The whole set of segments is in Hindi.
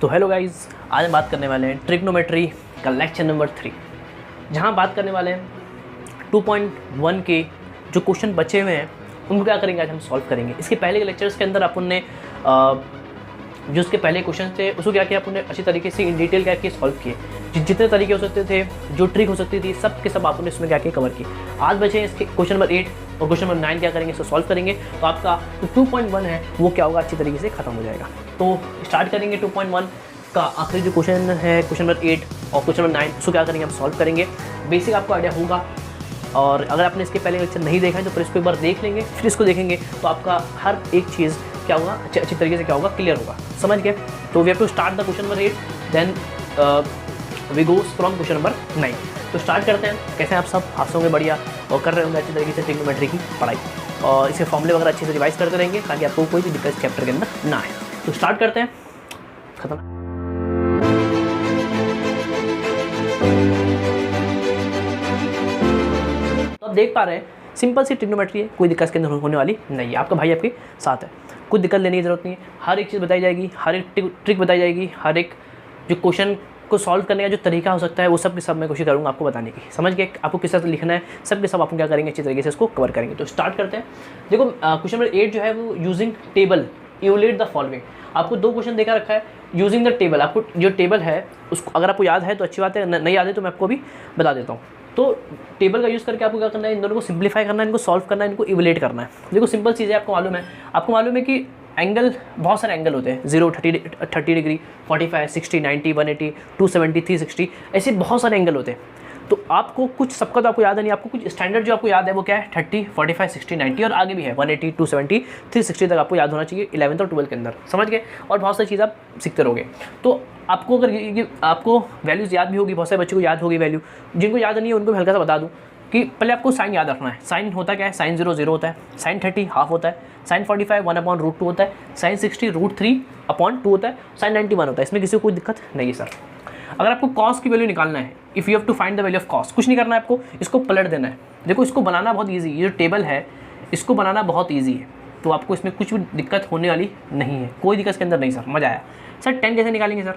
तो हेलो गाइस, आज हम बात करने वाले हैं ट्रिग्नोमेट्री का लेक्चर नंबर 3, जहां बात करने वाले हैं 2.1 के जो क्वेश्चन बचे हुए हैं उनको क्या करेंगे, आज हम सॉल्व करेंगे। इसके पहले के लेक्चर्स के अंदर अपन ने जो उसके पहले क्वेश्चन थे उसको क्या किया, अपन ने अच्छी तरीके से इन डिटेल क्या किए, सॉल्व किए। जितने तरीके हो सकते थे, जो ट्रिक हो सकती थी, सब के सब आपने इसमें क्या किया, कवर किए। आज बचे इसके क्वेश्चन नंबर 8 और क्वेश्चन नंबर 9 क्या करेंगे, इसको सॉल्व करेंगे। तो आपका जो 2.1 है वो क्या होगा, अच्छी तरीके से खत्म हो जाएगा। तो स्टार्ट करेंगे 2.1 का आखिरी जो क्वेश्चन है, क्वेश्चन नंबर 8 और क्वेश्चन नंबर 9, उसको क्या करेंगे, हम सॉल्व करेंगे। बेसिक आपको आइडिया होगा, और अगर आपने इसके पहले लेक्चर नहीं देखा है तो फिर इसको एक बार देख लेंगे, फिर इसको देखेंगे तो आपका हर एक चीज़ क्या होगा, अच्छी तरीके से क्या होगा, क्लियर होगा, समझ गए। तो we have to start the question number 8, then we go from question number 9। तो स्टार्ट करते हैं। कैसे हैं आप सब? आप होंगे बढ़िया और कर रहे होंगे अच्छी तरीके से ट्रिग्नोमेट्री की पढ़ाई, और इसके फॉर्मूले वगैरह अच्छे से रिवाइज करते रहेंगे ताकि आपको कोई भी दिक्कत चैप्टर के अंदर ना आए। तो स्टार्ट करते हैं। खत्म। तो आप देख पा रहे हैं सिंपल सी ट्रिग्नोमेट्री है, कोई दिक्कत इसके अंदर होने वाली नहीं है। आपका भाई आपके साथ है, कुछ दिक्कत लेने की जरूरत नहीं है। हर एक चीज़ बताई जाएगी, हर एक ट्रिक बताई जाएगी, हर एक जो क्वेश्चन को सॉल्व करने का जो तरीका हो सकता है वो सब के सब मैं कोशिश करूँगा आपको बताने की। समझ गए आपको किस तरह से लिखना है, सब के सब आपको क्या करेंगे, अच्छी तरीके से इसको कवर करेंगे। तो स्टार्ट करते हैं। देखो क्वेश्चन नंबर 8 जो है वो using table evaluate the following. आपको दो क्वेश्चन देखा रखा है यूजिंग द टेबल। आपको जो टेबल है उसको अगर आपको याद है तो अच्छी बात है, नहीं याद है तो मैं आपको भी बता देता हूँ। तो टेबल का यूज़ करके आपको क्या करना है, इन दोनों को सिंप्लीफाई करना है, इनको सॉल्व करना है, इनको इवैल्यूएट करना है। देखो सिंपल चीज़ है, आपको मालूम है कि एंगल, बहुत सारे एंगल होते हैं, 0, 30 डिग्री, 45, 60, 90, 180, 270, 360, ऐसे बहुत सारे एंगल होते हैं। तो आपको कुछ, सबका तो आपको याद है नहीं, आपको कुछ स्टैंडर्ड जो आपको याद है वो क्या है, 30, 45, 60, 90 और आगे भी है 180, 270, 360 तक आपको याद होना चाहिए 11th और 12th के अंदर, समझ गए। और बहुत सारी चीज़ आप सीखते रहोगे। तो आपको अगर ये आपको वैल्यूज़ याद भी होगी, बहुत सारे बच्चों को याद होगी वैल्यू, जिनको याद नहीं है उनको हल्का सा बता दूँ कि पहले आपको साइन याद रखना है। साइन होता क्या है, साइन 0 0 होता है, साइन 30 हाफ होता है, साइन 45 1/√2 होता है, साइन 60 √3/2 होता है, साइन 90 1 होता है। इसमें किसी को कोई दिक्कत नहीं है सर। अगर आपको कॉस की वैल्यू निकालना है, if you have to find the value of cos, कुछ नहीं करना है आपको, इसको पलट देना है। देखो इसको बनाना बहुत ईजी, ये जो टेबल है इसको बनाना बहुत ईजी है, तो आपको इसमें कुछ भी दिक्कत होने वाली नहीं है, कोई दिक्कत इसके अंदर नहीं सर। मज़ा आया सर। 10 कैसे निकालेंगे सर?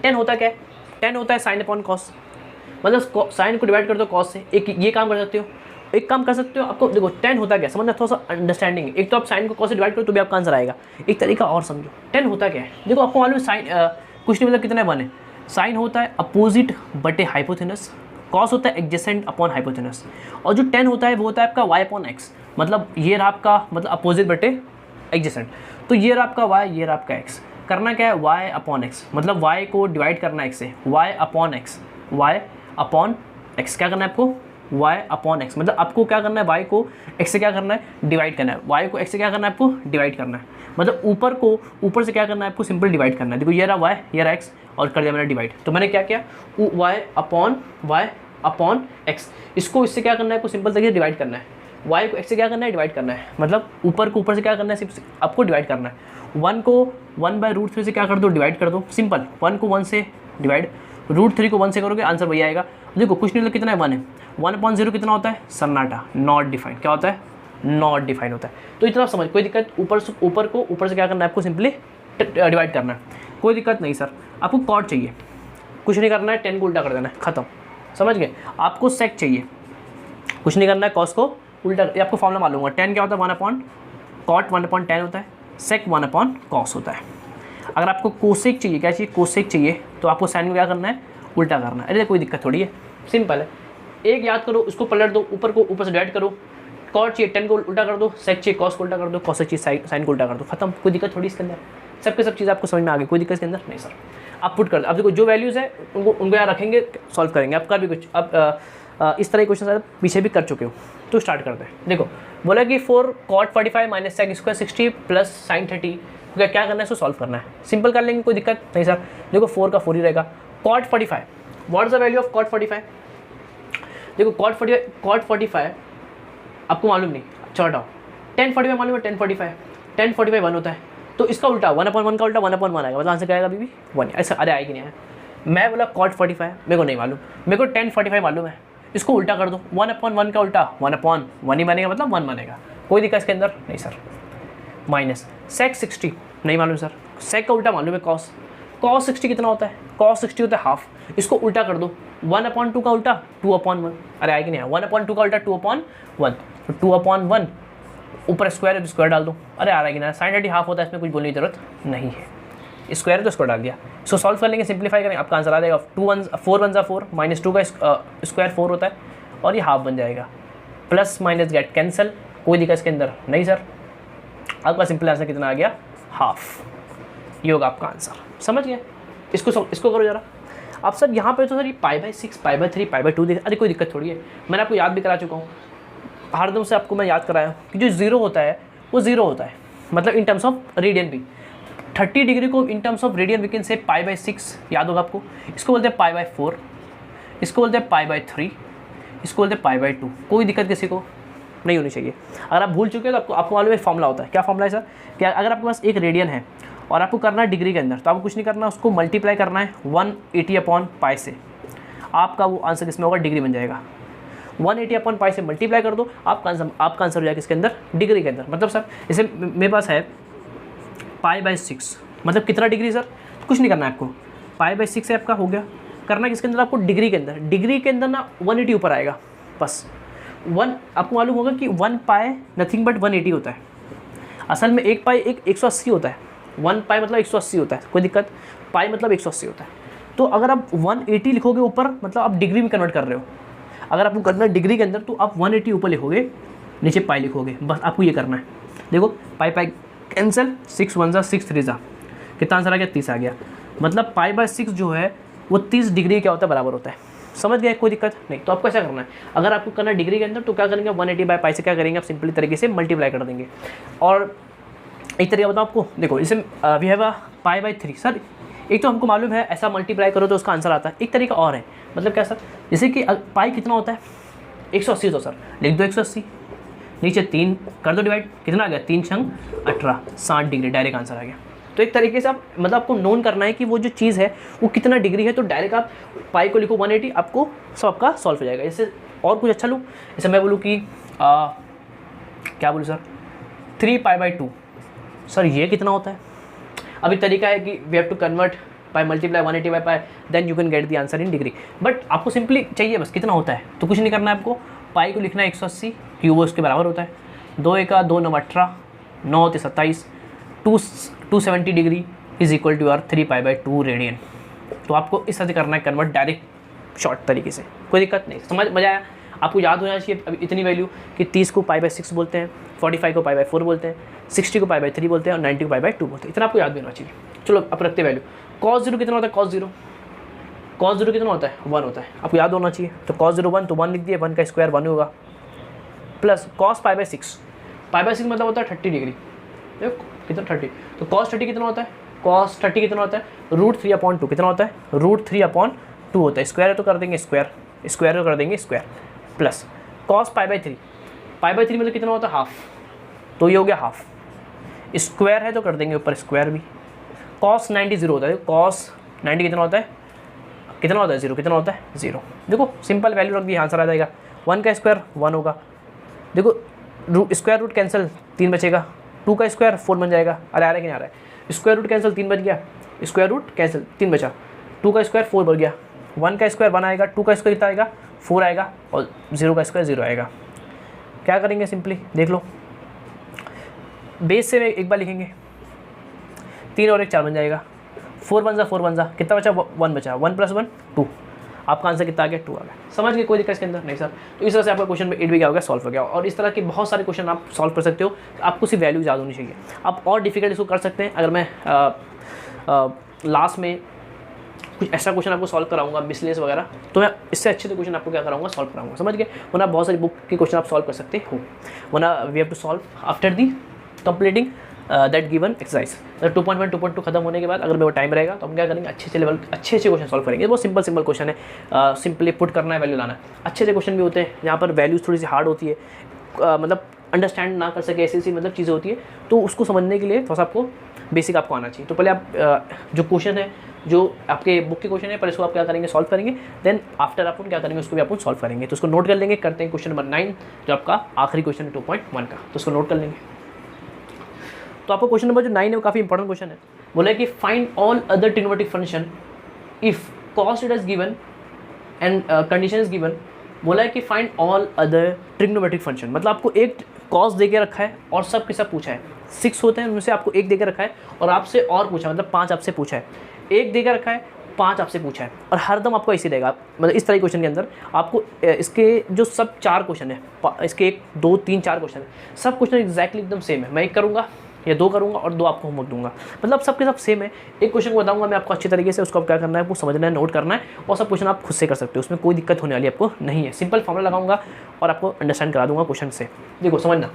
10 होता क्या है, 10 होता है साइन अपॉन कॉस, मतलब साइन को डिवाइड कर दो कॉस से। एक ये काम कर सकते हो, एक काम कर सकते हो। आपको देखो 10 होता क्या, समझना थोड़ा सा अंडरस्टैंडिंग है। एक तो आप साइन को कॉस से डिवाइड करो तो भी आपका आंसर आएगा, एक तरीका और समझो। 10 होता क्या है, देखो आपको मालूम है साइन कुछ नहीं, मतलब कितना है 1 है। साइन होता है अपोजिट बटे हाइपोथेनस, कॉस होता है एडजेसेंट अपॉन हाइपोथेनस, और जो 10 होता है वो होता है आपका y अपॉन x, मतलब ये रहा आपका, मतलब अपोजिट बटे एडजेसेंट। तो ये रहा आपका y, ये रहा आपका x। करना क्या है, y अपॉन x, मतलब y को डिवाइड करना है x से, y upon x, y upon x। क्या करना है आपको, y अपॉन x, मतलब आपको क्या करना है, y को x से क्या करना है, डिवाइड करना है। y को x से क्या करना है, आपको डिवाइड करना है, मतलब ऊपर से क्या करना है, आपको सिंपल डिवाइड करना है। देखो ये रहा y, ये रहा x, और कर दिया मैंने डिवाइड। तो मैंने क्या किया, y अपॉन x, इसको इससे क्या करना है, आपको सिंपल तरीके से डिवाइड करना है। y को x से क्या करना है, डिवाइड करना है, मतलब ऊपर को ऊपर से क्या करना है, सिर्फ आपको डिवाइड करना है। 1 को 1/√3 से क्या कर दो, डिवाइड कर दो, सिंपल। 1 को 1 से डिवाइड, √3 को 1 से करोगे, आंसर वही आएगा। देखो कुछ नहीं, कितना है, 1 है। 1/0 कितना होता है, सन्नाटा, नॉट डिफाइंड। क्या होता है, नॉट डिफाइंड होता है। तो इतना समझ, कोई दिक्कत, ऊपर से क्या करना है, आपको सिंपली डिवाइड करना है, कोई दिक्कत नहीं सर। आपको कॉट चाहिए, कुछ नहीं करना है, 10 को उल्टा कर देना है, खत्म, समझ गए। आपको सेक चाहिए, कुछ नहीं करना है, कॉस को उल्टा, ये आपको फॉर्मूला मालूम होगा। 10 क्या होता है, 1/cot 1/10 होता है, सेक 1/cos होता है। अगर आपको कोसेक चाहिए, क्या चाहिए, कोसेक चाहिए, तो आपको साइन को क्या करना है, उल्टा करना है। अरे कोई दिक्कत थोड़ी है, सिंपल है। एक याद करो, उसको पलट दो, ऊपर से डिवाइड करो। कॉट चाहिए 10 को उल्टा कर दो, सेक चाहिए कॉस को उल्टा कर दो, कॉसेक चाहिए साइन को उल्टा कर दो, खत्म। कोई दिक्कत थोड़ी इसके अंदर, सब के सब चीज़ आपको समझ में आ गई, कोई दिक्कत इसके अंदर नहीं सर। आप पुट कर दो, अब देखो जो वैल्यूज़ है उनको यहाँ रखेंगे, सॉल्व करेंगे। आप कर भी कुछ, अब इस तरह के क्वेश्चन पीछे भी कर चुके हो। तो स्टार्ट करते हैं। देखो बोला कि 4 cot 45 minus sec square 60 plus sine 30, क्या करना है, इसको सॉल्व करना है। सिंपल कर लेंगे, कोई दिक्कत नहीं सर। देखो 4 का 4 ही रहेगा। cot 45, what is the value of cot 45? देखो cot 45 आपको मालूम नहीं, अच्छा हटाओ। 10 45 मालूम है, 10 45 1 होता है, तो इसका उल्टा 1/1 का उल्टा 1/1 आएगा, मतलब आंसर क्या आएगा अभी भी 1। ऐसा अरे आएगी नहीं आया, मैं बोला cot 45 मेरे को नहीं मालूम, मेरे को 10 45 मालूम है, इसको उल्टा कर दो, 1/1 का उल्टा 1/1 ही बनेगा, मतलब 1 बनेगा, कोई दिक्कत इसके अंदर नहीं सर। माइनस सेक 60 नहीं मालूम सर, सेक का उल्टा मालूम है कॉस, cos 60 कितना होता है, cos 60 होता है हाफ, इसको उल्टा कर दो, 1/2 का उल्टा 2/1, अरे आएगी नहीं, 1/2 का उल्टा 2/1, तो 2/1 ऊपर स्क्वायर है तो स्क्वायर डाल दो, अरे आ रहा है कि ना, sin 30 हाफ होता है, इसमें कुछ बोलने की जरूरत नहीं है, स्क्वायर है तो स्क्वायर डाल दिया। इसको सॉल्व कर लेंगे, सिंप्लीफाई करेंगे, आपका आंसर आ जाएगा 4 1 4 -2 का स्क्वायर 4 होता है और ये हाफ बन जाएगा, प्लस माइनस गेट कैंसिल, कोई दिक्कत इसके अंदर नहीं सर, आपका सिंपल आंसर कितना आ गया, हाफ, ये होगा आपका आंसर, समझ गए। इसको करो जरा आप सर, यहाँ पे तो सर ये π/6 π/3 π/2 देख, अरे कोई दिक्कत थोड़ी है, मैंने आपको याद भी करा चुका हूँ, हरदम से आपको मैं याद कराया हूँ कि जो जीरो होता है वो जीरो होता है, मतलब इन टर्म्स ऑफ रेडियन भी, 30 डिग्री को in terms of radian we can say π/6, याद होगा आपको, इसको बोलते हैं π/4, इसको बोलते हैं π/3, इसको बोलते हैं π/2, कोई दिक्कत किसी को नहीं होनी चाहिए। अगर आप भूल चुके हैं तो आपको मालूम है फॉर्मूला होता है, क्या फॉर्मूला है सर, कि अगर आपके पास एक रेडियन है और आपको करना है डिग्री के अंदर, तो आपको कुछ नहीं करना, उसको मल्टीप्लाई करना है 180/π से, आपका वो आंसर किसमें होगा, डिग्री बन जाएगा, 180/π से मल्टीप्लाई कर दो, आपका आंसर हो जाएगा किसके अंदर, डिग्री के अंदर। मतलब सर जैसे मेरे पास है π/6, मतलब कितना डिग्री सर, कुछ नहीं करना है आपको, π/6 है आपका, हो गया, करना किसके अंदर, आपको डिग्री के अंदर, डिग्री के अंदर ना 180 ऊपर आएगा, बस 1, आपको मालूम होगा कि 1 पाई नथिंग बट 180 होता है, असल में 1 पाई 180 होता है, 1 पाई मतलब 180 होता है, कोई दिक्कत, पाई मतलब 180 होता है, तो अगर आप 180 लिखोगे ऊपर, मतलब आप डिग्री में कन्वर्ट कर रहे हो, अगर आपको करना है डिग्री के अंदर तो आप 180 ऊपर लिखोगे, नीचे पाई लिखोगे, बस आपको ये करना है। देखो पाई कैंसिल, 6 1 6 3 कितना आंसर आ गया, 30 आ गया, मतलब π/6 जो है वो 30 डिग्री क्या होता है, बराबर होता है, समझ गए, कोई दिक्कत नहीं। तो आपको ऐसा करना है, अगर आपको करना है डिग्री के अंदर तो क्या करेंगे, 180/π से क्या करेंगे, आप सिंपली तरीके से मल्टीप्लाई कर देंगे। और एक तरीका बताओ आपको, देखो इसे वी हैव π/3 सर, एक तो हमको मालूम है ऐसा मल्टीप्लाई करो तो उसका आंसर आता है, एक तरीका और है, मतलब क्या सर, जैसे कि पाई कितना होता है 180, तो सर लिख दो 180, नीचे 3 कर दो डिवाइड, कितना आ गया, 3 छंग 18, 60 डिग्री, डायरेक्ट आंसर आ गया। तो एक तरीके से आप मतलब आपको नोन करना है कि वो जो चीज़ है वो कितना डिग्री है, तो डायरेक्ट आप पाई को लिखो 180, आपको सब आपका सॉल्व हो जाएगा। जैसे और कुछ अच्छा लूँ, जैसे मैं बोलूँ कि क्या बोलूँ सर, 3π/2, सर ये कितना होता है, अभी तरीका है कि we have to convert by multiply 180/π, then you can get the answer in degree, but आपको सिंपली चाहिए बस कितना होता है, तो कुछ नहीं करना है आपको, पाई को लिखना है 180 कि वो उसके बराबर होता है, 2 1 2 9 18, 9 27, 270 degree is equal to or 3π/2 radian. तो आपको इस तरह से करना है कन्वर्ट, डायरेक्ट शॉर्ट तरीके से, कोई दिक्कत नहीं, समझ मजा आया। आपको याद होना चाहिए अभी इतनी वैल्यू कि 30 को π/6 बोलते हैं, 45 को π/4 बोलते हैं, 60 को π/3 बोलते हैं और 90 को π/2 बोलते हैं, इतना आपको याद भी होना चाहिए। चलो अब रखते वैल्यू, cos 0 कितना होता है, cos 0 कितना होता है, 1 होता है, आपको याद होना चाहिए। तो cos 0 1, तो 1 लिख दिए, 1 का स्क्वायर 1 होगा, प्लस cos π/6, π/6 मतलब होता है 30 डिग्री, देखो कितना 30, तो cos 30 कितना होता है, cos 30 कितना होता है, √3/2 कितना होता है, √3/2 होता है, स्क्वायर है तो कर देंगे स्क्वायर, स्क्वायर तो कर देंगे स्क्वायर, प्लस cos π/3, π/3 मतलब कितना होता है, हाफ, तो ये हो गया हाफ, स्क्वायर है तो कर देंगे ऊपर स्क्वायर भी, cos 90 0 होता है, cos 90 कितना होता है, 0, कितना होता है 0, देखो सिंपल वैल्यू रख दी, आंसर आ जाएगा, 1 का स्क्वायर 1 होगा, देखो स्क्वायर रूट कैंसिल 3 बचेगा, 2 का स्क्वायर 4 बन जाएगा, अरे आ रहा है कि नहीं आ रहा है, स्क्वायर रूट कैंसिल 3 बच गया, स्क्वायर रूट कैंसिल 3 बचा, 2 का स्क्वायर 4 बन गया, 1 का स्क्वायर 1 आएगा, 2 का स्क्वायर कितना आएगा 4 आएगा, और 0 का स्क्वायर 0 आएगा। क्या करेंगे, सिंपली देख लो, बेस से एक बार लिखेंगे, 3 और 1 4 बन जाएगा, 4 बन जा कितना बचा, 1 बचा, 1 + 1 2, आपका आंसर कितना आ गया, 2 आ गया, समझ गए, कोई दिक्कत इसके अंदर नहीं सर। तो इस तरह से आपका क्वेश्चन में 8 भी क्या हो गया, सॉल्व हो गया। और इस तरह के बहुत सारे क्वेश्चन आप सॉल्व कर सकते हो, आपको सिर्फ वैल्यू याद होनी चाहिए, आप और डिफिकल्ट इसको कर सकते हैं। अगर मैं लास्ट में कुछ ऐसा क्वेश्चन आपको सॉल्व कराऊंगा मिसलेनियस वगैरह, तो मैं इससे अच्छे से क्वेश्चन आपको क्या कराऊंगा, सॉल्व कराऊंगा, समझ गए। वरना बहुत सारी बुक के क्वेश्चन आप सॉल्व कर सकते हो, वरना we have to solve after the completing that given exercise. 2.1 2.2 खत्म होने के बाद अगर मेरे टाइम रहेगा तो हम क्या करेंगे, अच्छे क्वेश्चन सॉल्व करेंगे। बहुत सिंपल क्वेश्चन है, सिंपली पुट करना है, वैल्यू लाना है। अच्छे क्वेश्चन भी होते हैं जहाँ पर वैल्यूज थोड़ी सी हार्ड होती है, मतलब अंडरस्टैंड ना कर सके ऐसी मतलब चीज़ें होती है, तो उसको समझने के लिए थोड़ा सा आपको बेसिक आपको आना चाहिए। तो पहले आप जो क्वेश्चन है, जो आपके बुक के क्वेश्चन है, पर इसको आप क्या करेंगे, सॉल्व करेंगे, देन आफ्टर आप क्या करेंगे, उसको भी आप सॉल्व करेंगे। तो उसको नोट कर लेंगे, करते हैं क्वेश्चन नंबर 9 जो आपका आखिरी क्वेश्चन है 2.1 का, तो उसको नोट कर लेंगे। तो आपको क्वेश्चन नंबर जो 9 है वो काफ़ी इंपॉर्टेंट क्वेश्चन है। बोला है कि find all other trigonometric function if cos theta is given and condition is given. बोला है कि find all other trigonometric function, मतलब आपको एक कॉस दे के रखा है और सब के सब पूछा है, 6 होते हैं उनमें से आपको एक दे के रखा है और आपसे और पूछा, मतलब 5 आपसे पूछा है, एक दे के रखा है 5 आपसे पूछा है, और हरदम आपको ऐसे रहेगा। मतलब इस तरह के क्वेश्चन के अंदर आपको इसके जो सब 4 क्वेश्चन है, इसके 1 2 3 4 क्वेश्चन है, सब क्वेश्चन एग्जैक्टली एकदम सेम है। मैं 1 करूँगा या 2 करूँगा और 2 आपको होमवर्क दूंगा, मतलब सबके सब सेम है। एक क्वेश्चन को बताऊंगा मैं आपको अच्छी तरीके से, उसको आप क्या करना है, आपको समझना है, नोट करना है, और सब क्वेश्चन आप खुद से कर सकते हो, उसमें कोई दिक्कत होने वाली आपको नहीं है। सिंपल फॉर्मूला लगाऊंगा और आपको अंडरस्टैंड करा दूंगा क्वेश्चन से। देखो समझना,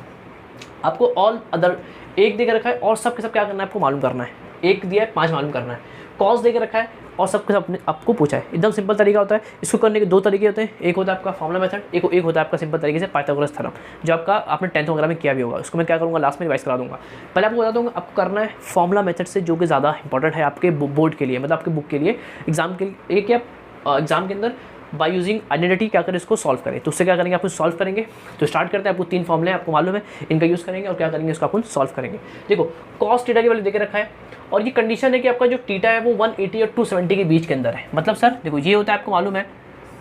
आपको ऑल अदर एक दे के रखा है और सब के सब क्या करना है, आपको मालूम करना है। एक दिया है 5 मालूम करना है, कॉस दे के रखा है और सबके सब आपको पूछा है। एकदम सिंपल तरीका होता है। इसको करने के 2 तरीके होते हैं, एक होता है आपका फॉर्मुला मेथड, एक होता है आपका सिंपल तरीके से पाइथागोरस थ्योरम, जो आपका आपने 10th वगैरह में किया भी होगा। उसको मैं क्या करूँगा, लास्ट में रिवाइज करा दूंगा। पहले आपको बता दूंगा आपको करना है फॉर्मुला मेथड से, जो कि ज़्यादा इंपॉर्टेंट है आपके बोर्ड के लिए, मतलब आपके बुक के लिए, एग्जाम के लिए, कि आप एग्जाम के अंदर बाय यूजिंग आइडेंटिटी क्या करें, इसको सॉल्व करें। तो उससे क्या करेंगे, आपको सॉल्व करेंगे। तो स्टार्ट करते हैं, आपको 3 फॉर्मुले आपको मालूम है, इनका यूज़ करेंगे और क्या करेंगे, इसको अपन सॉल्व करेंगे। देखो कॉस थीटा की वैल्यू देके रखा है और ये कंडीशन है कि आपका जो थीटा है वो 180 और 270 के बीच के अंदर है। मतलब सर देखो ये होता है, आपको मालूम है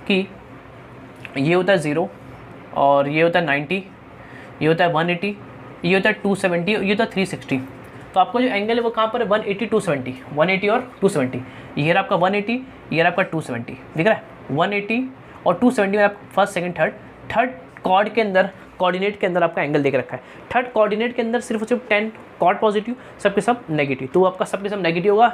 कि ये होता है 0 और ये होता है 90, ये होता है 180, ये होता है 270 और ये होता है 360। तो आपका जो एंगल है वो कहाँ पर है, 180 270, 180 और 270। ये रहा आपका 180, ये रहा आपका 270, दिख रहा है 180 और 270 में आप फर्स्ट सेकंड थर्ड कॉर्ड के अंदर, कोऑर्डिनेट के अंदर आपका एंगल देख रखा है। थर्ड कोऑर्डिनेट के अंदर सिर्फ 10 कॉर्ड पॉजिटिव, सबके सब नेगेटिव, तो आपका सबके सब नेगेटिव होगा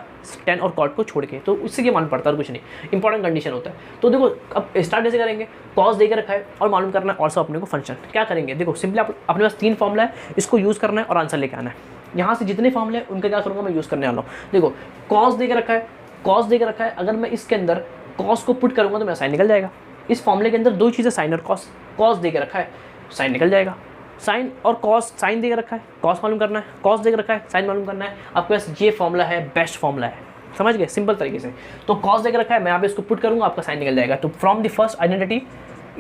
10 और कॉर्ड को छोड़ के। तो उससे ये मान पड़ता है, कुछ नहीं, इंपॉर्टेंट कंडीशन होता है। तो देखो अब स्टार्ट कैसे करेंगे, कॉस देकर रखा है और मालूम करना है और सब अपने को फंक्शन। क्या करेंगे, देखो सिंपली अपने पास 3 फॉर्मुला है, इसको यूज़ करना है और आंसर लेके आना है। यहाँ से जितने फॉर्मुले हैं उनका क्या करूँगा, मैं यूज़ करने वाला हूँ। देखो कॉस देकर रखा है, कॉस देकर रखा है, अगर मैं इसके अंदर कॉस को पुट करूँगा तो मेरा साइन निकल जाएगा। इस फॉर्मूले के अंदर 2 चीज़ें साइन और कॉस, कॉस दे के रखा है साइन निकल जाएगा, साइन और कॉस, साइन दे के रखा है कॉस मालूम करना है, कॉस दे के रखा है साइन मालूम करना है। आपके पास ये फॉर्मूला है, बेस्ट फॉर्मूला है, समझ गए सिंपल तरीके से। तो कॉस दे के रखा है, मैं यहाँ पे इसको पुट करूँगा, आपका साइन निकल जाएगा। तो फ्रॉम द फर्स्ट आइडेंटिटी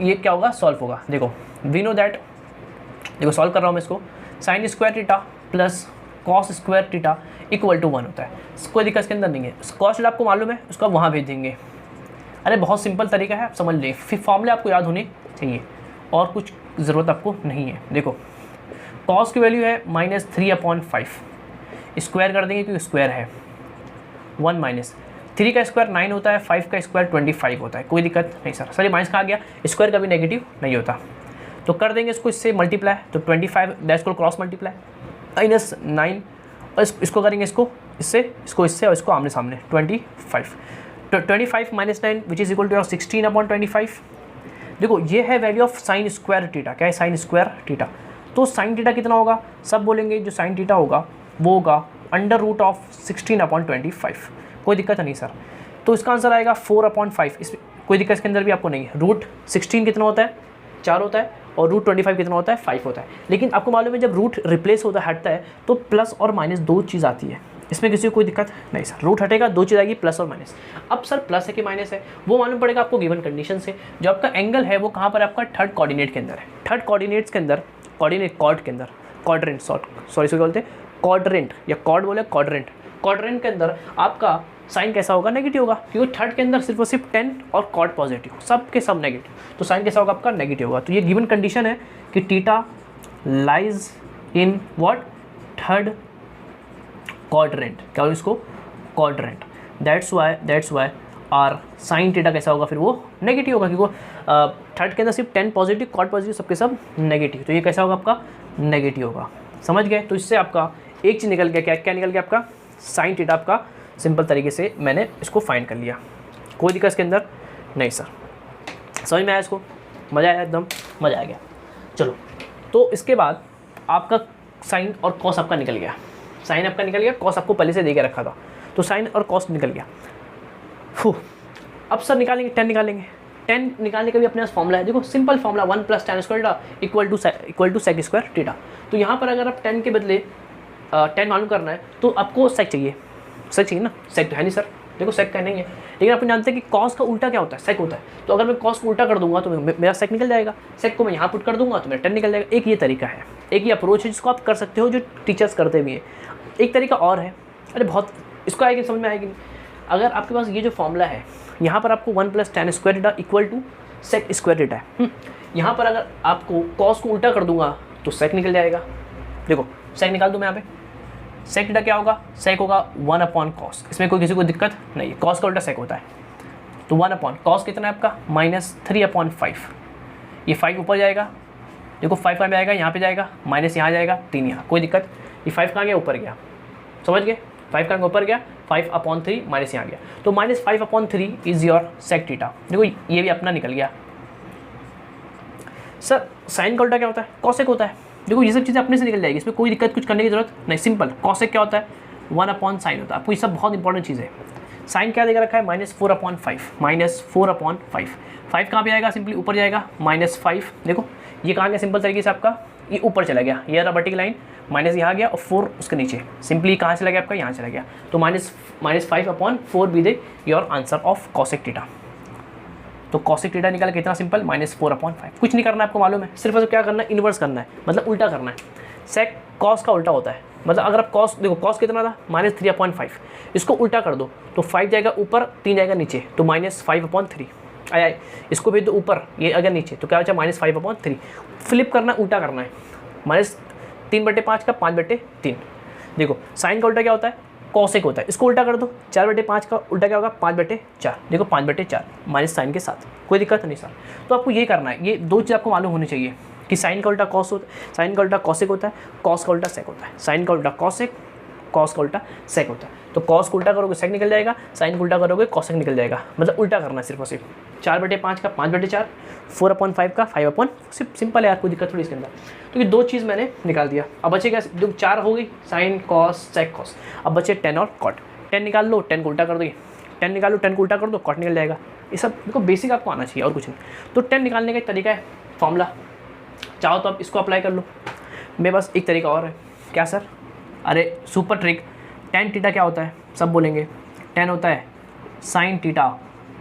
ये क्या होगा, सॉल्व होगा। देखो वी नो दैट, देखो सॉल्व कर रहा हूँ मैं इसको, sine square theta plus cos square theta equal to 1 होता है। कोई दिक्कत इसके अंदर नहीं है। कॉस थीटा आपको मालूम है, उसको आप वहाँ भेज देंगे। अरे बहुत सिंपल तरीका है, आप समझ लें, फिर फॉर्मूले आपको याद होने चाहिए और कुछ ज़रूरत आपको नहीं है। देखो कॉस की वैल्यू है -3/5, स्क्वायर कर देंगे क्योंकि स्क्वायर है 1 माइनस 3 का स्क्वायर 9 होता है, 5 का स्क्वायर 25 होता है। कोई दिक्कत नहीं सर ये माइनस कहाँ गया, स्क्वायर कभी नेगेटिव नहीं होता। तो कर देंगे इसको इससे मल्टीप्लाई, तो 25 डैश को क्रॉस मल्टीप्लाई -9 और इसको करेंगे इसको इससे, इसको इससे और इसको आमने सामने 25, तो 25 - 9 विच इज़ इक्वल टू 16/25। देखो ये है value of sine square theta. क्या है, साइन स्क्वायर थीटा। तो साइन थीटा कितना होगा, सब बोलेंगे जो साइन थीटा होगा वो होगा √16/25। कोई दिक्कत नहीं सर। तो इसका आंसर आएगा 4/5। इस कोई दिक्कत इसके अंदर भी आपको नहीं है। √16 कितना होता है, 4 होता है, और √25 कितना होता है, 5 होता है। लेकिन आपको मालूम है जब रूट रिप्लेस होता है, हटता है, तो प्लस और माइनस 2 चीज़ आती है। इसमें किसी को कोई दिक्कत नहीं सर, रूट हटेगा 2 चीज़ आएगी, प्लस और माइनस। अब सर प्लस है कि माइनस है वो मालूम पड़ेगा आपको गिवन कंडीशन से। जो आपका एंगल है वो कहाँ पर, आपका थर्ड कोऑर्डिनेट के अंदर है। थर्ड कोऑर्डिनेट्स के अंदर, कोऑर्डिनेट कॉर्ड के अंदर, क्वाड्रेंट सॉरी इसको बोलते हैं क्वाड्रेंट, या कॉर्ड बोले क्वाड्रेंट। क्वाड्रेंट के अंदर आपका साइन कैसा होगा, नेगेटिव होगा, क्योंकि थर्ड के अंदर सिर्फ और सिर्फ 10 और कॉर्ड पॉजिटिव, सब के सब नेगेटिव, तो साइन कैसा होगा आपका, नेगेटिव होगा। तो ये गिवन कंडीशन है कि theta lies in what, third quadrant. क्या होगा इसको, quadrant. That's why are sine theta कैसा होगा, फिर वो नेगेटिव होगा, क्योंकि थर्ड के अंदर सिर्फ 10 पॉजिटिव, कॉर्ड पॉजिटिव, सबके सब नेगेटिव, तो ये कैसा होगा आपका, नेगेटिव होगा। समझ गए। तो इससे आपका एक चीज़ निकल गया, क्या निकल गया आपका, साइन थीटा आपका सिंपल तरीके से मैंने इसको फाइंड कर लिया। कोई दिक्कत इसके अंदर नहीं सर, समझ में आया इसको, मज़ा आया, एकदम मज़ा आ गया। चलो तो इसके बाद आपका साइन और कॉस आपका निकल गया, साइन आपका निकल गया, कॉस आपको पहले से दे के रखा था, तो साइन और कॉस निकल गया। अब सर निकालेंगे, 10 निकालेंगे। 10 निकालने का भी अपने पास फॉर्मूला है। देखो simple formula 1 + tan square theta equal to sec square theta. तो यहाँ पर अगर आप 10 के बदले 10 मालूम करना है तो आपको सेक चाहिए, सेक चाहिए ना, सेक तो है नहीं सर, देखो सेक का नहीं है। लेकिन आप जानते हैं कि कॉस का उल्टा क्या होता है, सेक होता है। तो अगर मैं कॉस को उल्टा कर दूंगा तो मेरा सेक निकल जाएगा, सेक को मैं यहाँ पुट कर दूंगा तो मेरा 10 निकल जाएगा। एक ये तरीका है, एक ये अप्रोच है जिसको आप कर सकते हो, जो टीचर्स करते भी हैं। एक तरीका और है, अरे बहुत इसको आएगी, समझ में आएगी नहीं। अगर आपके पास ये जो फॉर्मूला है, यहाँ पर आपको 1 + tan square theta equal to sec square theta है। यहाँ पर अगर आपको कॉस को उल्टा कर दूंगा तो सेक निकल जाएगा। देखो सेक निकाल दूँ मैं यहाँ पे, सेक थीटा क्या होगा, सेक होगा 1/cos। इसमें कोई किसी को दिक्कत नहीं है, कॉस का उल्टा सेक होता है। तो 1/cos कितना है आपका -3/5। ये 5 ऊपर जाएगा, देखो 5 कहाँ पे आएगा, यहाँ पे जाएगा, माइनस यहाँ जाएगा, 3 यहाँ, कोई दिक्कत। ये 5 कहाँ गया, ऊपर गया, समझ गए, 5 कहाँ ऊपर गया, 5/3 माइनस यहाँ गया, तो -5/3 इज योर सेक थीटा। देखो ये भी अपना निकल गया। सर साइन का उल्टा क्या होता है, कॉसेक होता है। देखो ये सब चीज़ें अपने से निकल जाएगी, इसमें कोई दिक्कत कुछ करने की जरूरत नहीं, सिंपल। कॉसेक क्या होता है, 1/sin होता है। आपको ये सब बहुत इंपॉर्टेंट चीज़ है। साइन क्या देकर रखा है, -4/5, -4/5। 5 कहाँ पे आएगा, सिंपली ऊपर जाएगा, -5। देखो ये कहाँ गया, सिंपल तरीके से आपका ये ऊपर चला गया, ये रहा वर्टिकल लाइन, माइनस यहाँ गया और 4 उसके नीचे, सिंपली कहाँ चला गया आपका, यहाँ चला गया। तो -5/4 be they your answer of cosec theta. तो कॉसेक थीटा निकाला कितना सिंपल, -4/5। कुछ नहीं करना है, आपको मालूम है, सिर्फ क्या करना है, इन्वर्स करना है, मतलब उल्टा करना है। सेक कॉस का उल्टा होता है, मतलब अगर आप कॉस, देखो कॉस कितना था, -3/5, इसको उल्टा कर दो तो 5 जाएगा ऊपर, 3 जाएगा नीचे, तो -5/3 आया। इसको भेज दो ऊपर, ये अगर नीचे, तो क्या बचा, -5/3। फ्लिप करना, उल्टा करना है, -3/5 का 5/3। देखो साइन का उल्टा क्या होता है, कॉसेक होता है, इसको उल्टा कर दो, 4/5 का उल्टा क्या होगा, 5/4। देखो 5/4 माइनस साइन के साथ, कोई दिक्कत नहीं सर। तो आपको ये करना है, ये दो चीज़ आपको मालूम होनी चाहिए कि साइन का उल्टा कॉस होता है, साइन का उल्टा कॉसेक होता है, कॉस का उल्टा सेक होता है। साइन का उल्टा कॉसेक, कॉस का उल्टा सेक होता है। तो कॉस को उल्टा करोगे सेक निकल जाएगा, साइन को उल्टा करोगे कॉसेक निकल जाएगा, मतलब उल्टा करना है सिर्फ और सिर्फ। 4/5 का 5/4, 4/5 का 5/, सिर्फ सिंपल है यार, कोई दिक्कत थोड़ी इसके अंदर। तो ये दो चीज़ मैंने निकाल दिया। अब बचे क्या, जो 4 हो गई, साइन कॉस सेक कॉस। अब बचे tan और कॉट। tan निकाल लो, tan को उल्टा कर दो, 10 निकालो, 10 को उल्टा कर दो, कॉट निकल जाएगा। ये सब देखो बेसिक आपको आना चाहिए और कुछ नहीं। तो 10 निकालने का एक तरीका है, फॉर्मूला, चाहो तो आप इसको अप्लाई कर लो। मेरे पास एक तरीका और है, क्या सर, अरे सुपर ट्रिक। tan थीटा क्या होता है, सब बोलेंगे, tan होता है sine theta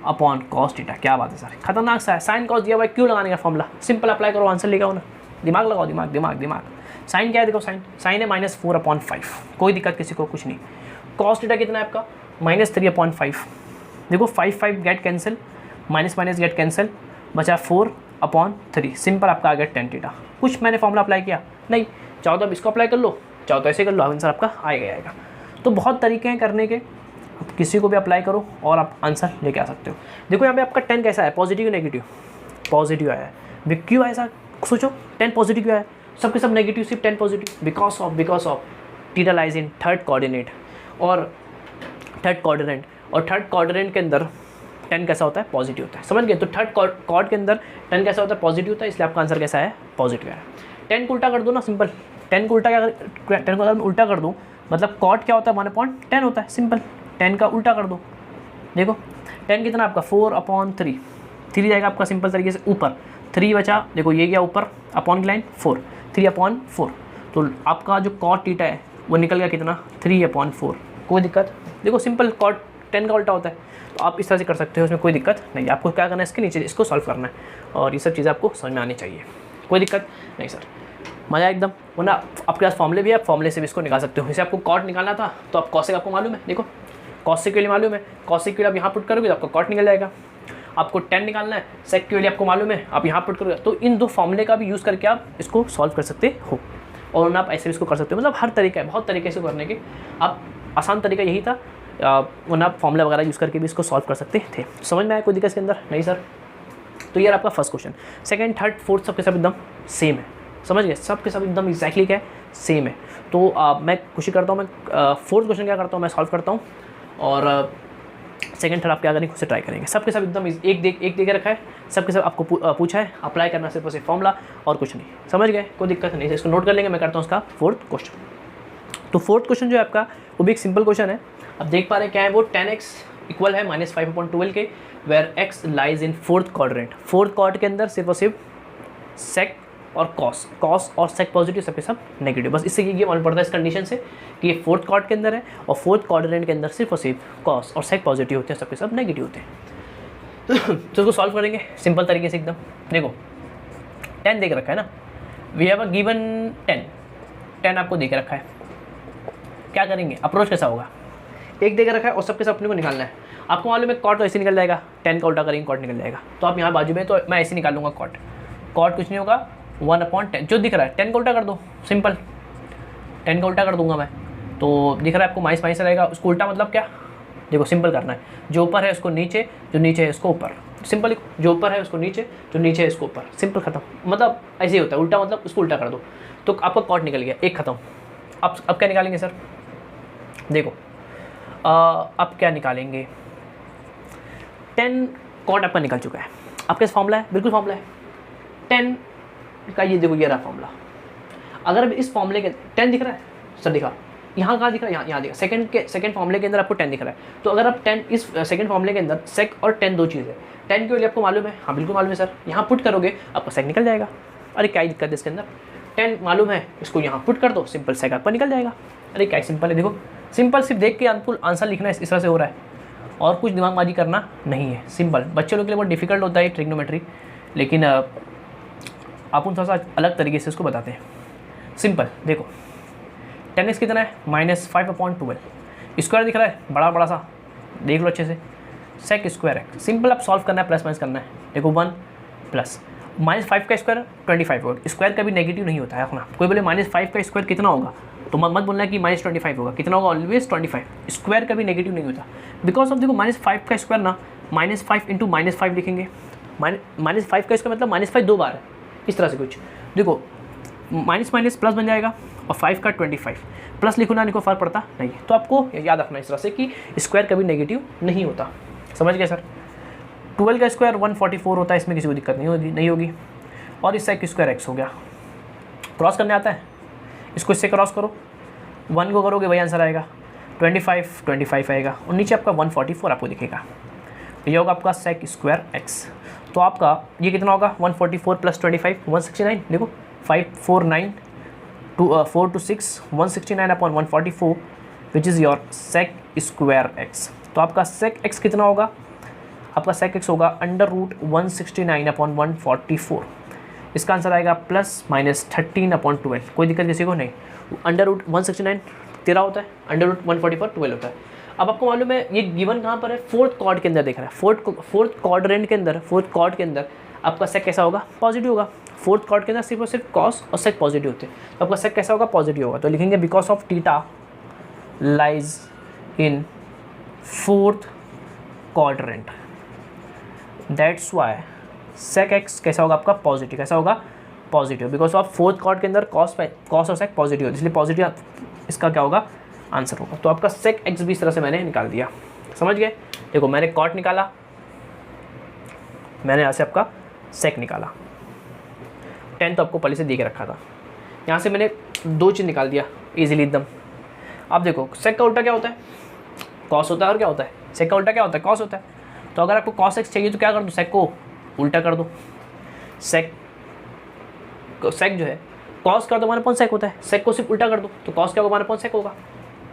upon cos theta. क्या बात है सर, खतरनाक सा है, साइन कॉस दिया हुआ है, क्यों लगाने का फॉर्मूला, सिंपल अप्लाई करो, आंसर लेके आओ ना, दिमाग लगाओ, दिमाग दिमाग दिमाग। साइन क्या है, देखो साइन है -4/5, कोई दिक्कत किसी को कुछ नहीं। कॉस थीटा कितना है आपका, -3/5। देखो 5 get cancel, minus minus get cancel, बचा 4/3, सिंपल आपका आ गया tan थीटा। कुछ मैंने फॉर्मूला अप्लाई किया नहीं, चाहो तो आप इसको अप्लाई कर लो, चाहो तो ऐसे कर लो, आंसर आपका आएगा आएगा। तो बहुत तरीके हैं करने के, आप किसी को भी अप्लाई करो और आप आंसर लेके आ सकते हो। देखो यहाँ पे आपका 10 कैसा है, पॉजिटिव नेगेटिव, पॉजिटिव आया है। क्यों ऐसा सोचो, 10 पॉजिटिव क्यों आया, सबके सब नेगेटिव, सिर्फ 10 positive, because of theta lies in third coordinate और थर्ड क्वाड्रेंट के अंदर 10 कैसा होता है, पॉजिटिव होता है, समझ गए। तो थर्ड कॉर्ड के अंदर 10 कैसा होता है, पॉजिटिव होता है, इसलिए आपका आंसर कैसा है, पॉजिटिव है। 10 को उल्टा कर दो ना, सिंपल, 10 को उल्टा क्या, 10 को अगर मैं उल्टा कर दूँ, मतलब कॉट क्या होता है, 1/10 होता है, सिंपल। 10 का उल्टा कर दो, देखो 10 कितना आपका 4/3, 3 जाएगा आपका सिंपल तरीके से ऊपर, 3 बचा, देखो ये गया ऊपर, अपॉन की लाइन 4, 3/4, तो आपका जो कॉट थीटा है वो निकल गया कितना, 3/4, कोई दिक्कत। देखो सिंपल, कॉट 10 का उल्टा होता है, तो आप इस तरह से कर सकते हो, उसमें कोई दिक्कत नहीं। आपको क्या करना है, इसके नीचे इसको सॉल्व करना है, और ये सब चीज़ें आपको समझ में आनी चाहिए, कोई दिक्कत नहीं सर, मज़ा एकदम। वरना आपके पास फॉर्मूले भी है, आप फॉर्मूले से भी इसको निकाल सकते हो। जैसे आपको कॉट निकालना था, तो आप कॉसेक आपको मालूम है, देखो कॉसेक के लिए मालूम है, कॉसेक के लिए आप यहाँ पुट करोगे तो आपका कॉट निकल जाएगा। आपको 10 निकालना है, सेक के लिए आपको मालूम है, आप यहाँ पुट करोगे, तो इन दो फॉर्मूले का भी यूज़ करके आप इसको सॉल्व कर सकते हो, और ना आप ऐसे भी इसको कर सकते हो। मतलब हर तरीका है, बहुत तरीके से करने के, आप आसान तरीका यही था, वरना आप फॉर्मूला वगैरह यूज़ करके भी इसको सॉल्व कर सकते थे। समझ में आया कोई दिक्कत इसके अंदर, नहीं सर। तो यार आपका first question, second, third, fourth सबके सब एकदम सेम है, समझ गए, सबके सब एकदम एग्जैक्टली क्या है, सेम है। तो मैं कोशिश करता हूँ, मैं फोर्थ क्वेश्चन क्या करता हूँ, मैं सॉल्व करता हूँ, और सेकंड थर्ड आप क्या करेंगे, खुद से ट्राई करेंगे। सबके सब एकदम एक दे के रखा है, सबके सब आपको पूछा है, अप्लाई करना सिर्फ उसे फॉर्मूला और कुछ नहीं, समझ गए, कोई दिक्कत नहीं। इसको नोट कर लेंगे, मैं करता हूँ उसका फोर्थ क्वेश्चन। तो फोर्थ क्वेश्चन जो है आपका, वो भी एक सिंपल क्वेश्चन है। अब देख पा रहे हैं क्या है वो, tan x इक्वल है -5/12 के, where x lies in fourth quadrant. Fourth quadrant के अंदर सिर्फ और सिर्फ सेक और कॉस और सेक पॉजिटिव, सबके सब नेगेटिव। बस इससे ये मालूम पड़ता है इस कंडीशन से कि ये फोर्थ क्वाड्रेंट के अंदर है, और फोर्थ क्वाड्रेंट के अंदर सिर्फ और सिर्फ कॉस और सेक पॉजिटिव होते हैं, सबके सब नेगेटिव होते हैं। तो इसको सॉल्व करेंगे सिंपल तरीके से एकदम। देखो 10 देख रखा है ना, वी हैव अ गिवन 10 आपको देख रखा है, क्या करेंगे, अप्रोच कैसा होगा, एक देकर रखा है और सबके सब अपने को निकालना है। आपको मालूम है कॉट तो ऐसे निकल जाएगा, 10 का उल्टा करेंगे कॉट निकल जाएगा। तो आप यहाँ बाजू में तो मैं ऐसे निकाल लूँगा कॉट। कॉट कुछ नहीं होगा 1/10 जो दिख रहा है 10 का उल्टा कर दो, सिंपल 10 का उल्टा कर दूंगा मैं। तो दिख रहा है आपको माइनस माइनस रहेगा, उसको उल्टा मतलब क्या, देखो सिंपल करना है, जो ऊपर है उसको नीचे, जो नीचे है उसको ऊपर, सिंपल। जो ऊपर है उसको नीचे, जो नीचे है उसको ऊपर, सिंपल खत्म। मतलब ऐसे ही होता है, उल्टा मतलब उसको उल्टा कर दो तो आपका कॉट निकल गया, एक खत्म। अब क्या निकालेंगे सर, देखो अब क्या निकालेंगे, 10 कॉट आपका निकल चुका है। आपके पास फॉर्मूला है, बिल्कुल फॉर्मूला है 10 का, ये देखो ये रहा फॉर्मूला। अगर इस फॉर्मूले के 10 दिख रहा है सर, दिखा यहाँ कहाँ दिख रहा है, यहाँ दिखा, सेकंड फॉर्मूले के अंदर आपको 10 दिख रहा है। तो अगर आप 10 इस सेकंड फॉर्मूले के अंदर सेक और 10 दो चीज़ है, 10 की वैल्यू आपको मालूम है, हाँ बिल्कुल मालूम है सर, यहाँ पुट करोगे आपका सेक निकल जाएगा। अरे क्या दिक्कत है इसके अंदर, 10 मालूम है, इसको यहाँ पुट कर दो, सिंपल सेक आपका निकल जाएगा। अरे क्या सिंपल है, देखो सिंपल, सिर्फ देख के आंसर लिखना है, इस तरह से हो रहा है और कुछ दिमागबाजी करना नहीं है, सिंपल। बच्चे लोग के लिए बहुत डिफिकल्ट होता है ट्रिग्नोमेट्री, लेकिन आप उन थोड़ा सा अलग तरीके से उसको बताते हैं। सिंपल देखो 10x कितना है, -5/12 स्क्वायर दिख रहा है बड़ा सा, देख लो अच्छे से, सेक स्क्वायर है। सिंपल आप सॉल्व करना है, प्लस माइनस करना है। देखो 1 प्लस -5 का स्क्वायर 25 होगा, स्क्वायर कभी नेगेटिव नहीं होता है अपना। कोई बोले -5 का स्क्वायर कितना होगा, तो मत बोलना कि -25 होगा, कितना होगा, ऑलवेज 25। स्क्वायर कभी नेगेटिव नहीं होता, बिकॉज ऑफ देखो -5 का स्क्वायर ना, -5 × -5 लिखेंगे, -5 का स्क्वायर मतलब -5 दो बार है, इस तरह से कुछ। देखो माइनस माइनस प्लस बन जाएगा और 5 का 25 प्लस लिखो ना लिखो फ़र्क पड़ता नहीं। तो आपको याद रखना इस तरह से कि स्क्वायर कभी नेगेटिव नहीं होता, समझ गए सर। 12 का स्क्वायर 144 होता है, इसमें किसी को दिक्कत नहीं होगी। और इससे स्क्वायर एक्स हो गया, क्रॉस करने आता है, इसको इससे क्रॉस करो, 1 को करोगे वही आंसर आएगा, 25 आएगा और नीचे आपका 144 आपको दिखेगा। ये होगा आपका सेक स्क्वायर एक्स। तो आपका ये कितना होगा, 144 + 25 169। देखो 549 4 to 6 169/144 which is your sec square x. तो आपका सेक एक्स कितना होगा, आपका सेक एक्स होगा √169/144। इसका आंसर आएगा ±13/12। कोई दिक्कत किसी को नहीं, √169 13 होता है, √144 12 होता है। अब आपको मालूम है ये गिवन कहाँ पर है, फोर्थ कॉर्ड के अंदर देख रहा है, फोर्थ क्वाड्रेंट के अंदर, फोर्थ कॉर्ड के अंदर आपका सेक कैसा होगा, पॉजिटिव होगा। फोर्थ कॉर्ड के अंदर सिर्फ और सिर्फ कॉस और सेक पॉजिटिव होते हैं, तो आपका सेक कैसा होगा, पॉजिटिव होगा। तो लिखेंगे because of theta lies in fourth quadrant, that's why sec x कैसा होगा आपका, पॉजिटिव। कैसा होगा, positive, because of fourth cord के अंदर कॉस और सेक पॉजिटिव होता है, इसलिए पॉजिटिव इसका क्या होगा, आंसर होगा। तो आपका सेक एक्स भी इस तरह से मैंने निकाल दिया, समझ गए। देखो मैंने कॉट निकाला, मैंने यहाँ से आपका सेक निकाला, 10 तो आपको पहले से दे के रखा था, यहाँ से मैंने 2 चीज़ निकाल दिया इजीली एकदम। अब देखो सेक का उल्टा क्या होता है, कॉस होता है, और क्या होता है, सेक का उल्टा क्या होता है, कॉस होता है। तो अगर आपको कॉस एक्स चाहिए तो क्या कर दो, सेक को उल्टा कर दो। सेक जो है कॉस कर दो 1/sec सेक होता है, सेक को सिर्फ उल्टा कर दो तो कॉस क्या होगा, 1/sec सेक होगा।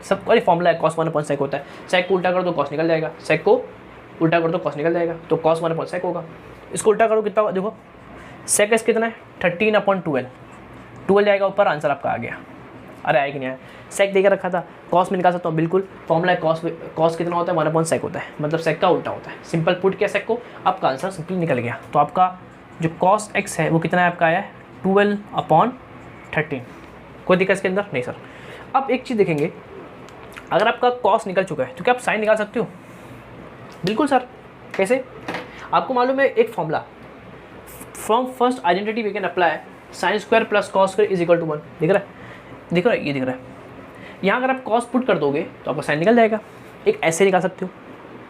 सब अरे फॉर्मूला है, कॉस 1/sec सेक होता है, सेक को उल्टा कर दो कॉस निकल जाएगा, सेक को उल्टा कर दो कॉस निकल जाएगा, तो कॉस 1/sec सेक होगा। इसको उल्टा करो कितना होगा, देखो सेक एक्स कितना है 13/12, 12 जाएगा ऊपर, आंसर आपका आ गया। अरे आया कि नहीं आया, सेक देकर रखा था, कॉस में निकाल सकता हूँ, बिल्कुल फॉर्मूला है, कॉस कितना होता है 1/sec सेक होता है, मतलब सेक का उल्टा होता है। सिंपल पुट किया सेक को, आपका आंसर सिंपल निकल गया। तो आपका जो कॉस एक्स है वो कितना है, आपका आया 12/13। कोई दिक्कत इसके अंदर नहीं सर। अब एक चीज़ देखेंगे, अगर आपका कॉस निकल चुका है तो क्या आप साइन निकाल सकते हो, बिल्कुल सर। कैसे, आपको मालूम है एक formula, from first identity we can apply sin square plus cos square is equal to 1। दिख रहा है, ये दिख रहा है। यहाँ अगर आप कॉस पुट कर दोगे तो आपका साइन निकल जाएगा। एक ऐसे निकाल सकते हो,